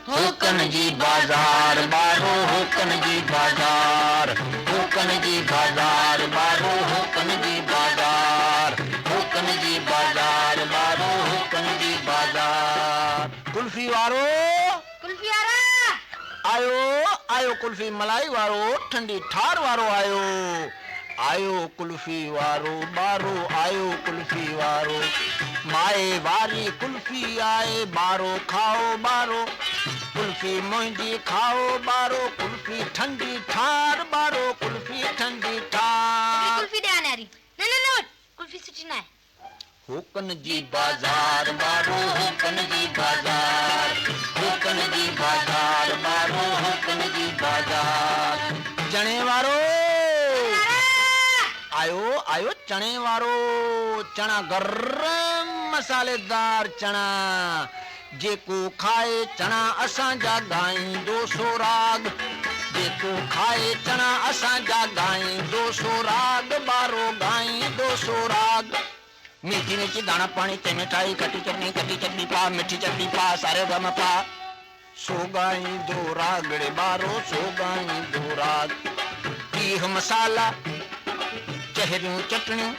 होकन जी बाजार बारो होकन जी बाजार, होकन जी बाजार बारो होकन जी बाजार, होकन जी बाजार बारो होकन जी बाजार। कुल्फी वारो कुल्फी वारा आयो आयो, कुल्फी मलाई वारो ठंडी ठार वारो आयो आयो, कुल्फी वारो बारो आयो कुल्फी वारो, माए वारी कुल्फी आए बारो खाओ बारो, कुल्फी मुंहिंजी खाओ बारो, कुल्फी ठंडी ठार बारो, कुल्फी ठंडी ठार। कुल्फी दे आने रही ना कुल्फी सुठी ना है। होकन जी बाजार बारो होकन जी बाजार, होकन जी बाजार बारो होकन जी बाजार। चने वारो आयो आयो, चने वारो चना गरम मसालेदार चना, जेको खाए चना असांजा गाईंदो सोराग, जेको खाए चना असांजा गाईंदो सोराग बारो गाईंदो सोराग। मीठी मीठी दाना पानी ते मिठाई खट्टी चटनी पा, मिठी चटनी पा, सारे गम पा, सो गाईंदो रागड़े बारो सो गाईंदो राग। तीह मसाला चहरियूं चटणियूं,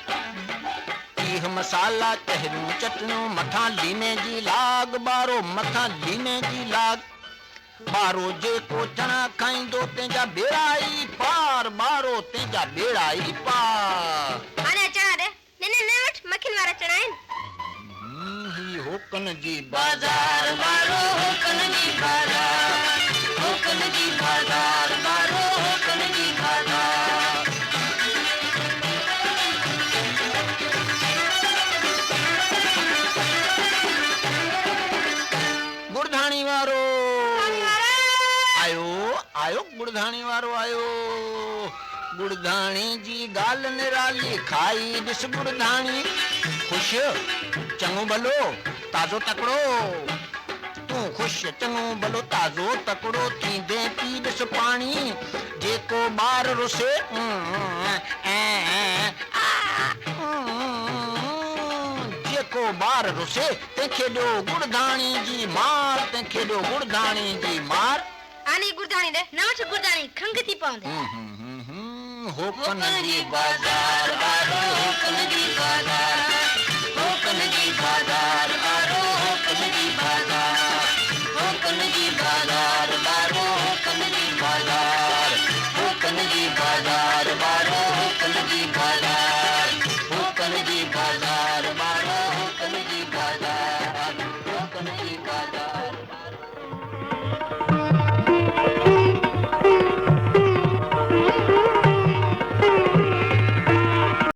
तीह मसाला चहरियूं चटणियूं, मथां लीमे जी लाग बारो मथां लीमे जी लाग, बारो जेको चना खाईंदो तंहिंजा बेड़ा ई पार बारो तंहिंजा बेड़ा ई पार। आने चना दे ने वठ मक्खन वारा चना आहिनि। ही होकन जी बाजार बारो होकन जी बाजार, होकन जी बाजार बारो होकन जी बाजार। गुड़धाणी वारो आयो आयो, गुड़धाणी वारो आयो, गुड़धाणी जी गाल निराली खाई ॾिस गुड़धाणी, खुश चङो भलो ताज़ो तकड़ो, तूं खुश चङो भलो ताज़ो तकड़ो थींदे पी ॾिस पाणी, जेको ॿार रुसे जेको ॿार रुसे तंहिंखे ॾियो गुड़धाणी जी मार, तंहिंखे ॾियो गुड़धाणी जी मार। आनी गुड़धाणी दे न वठ गुड़धाणी खंग थी पवंदे। होकन जी बाजार बारो होकन जी बाजार, होकन जी बाजार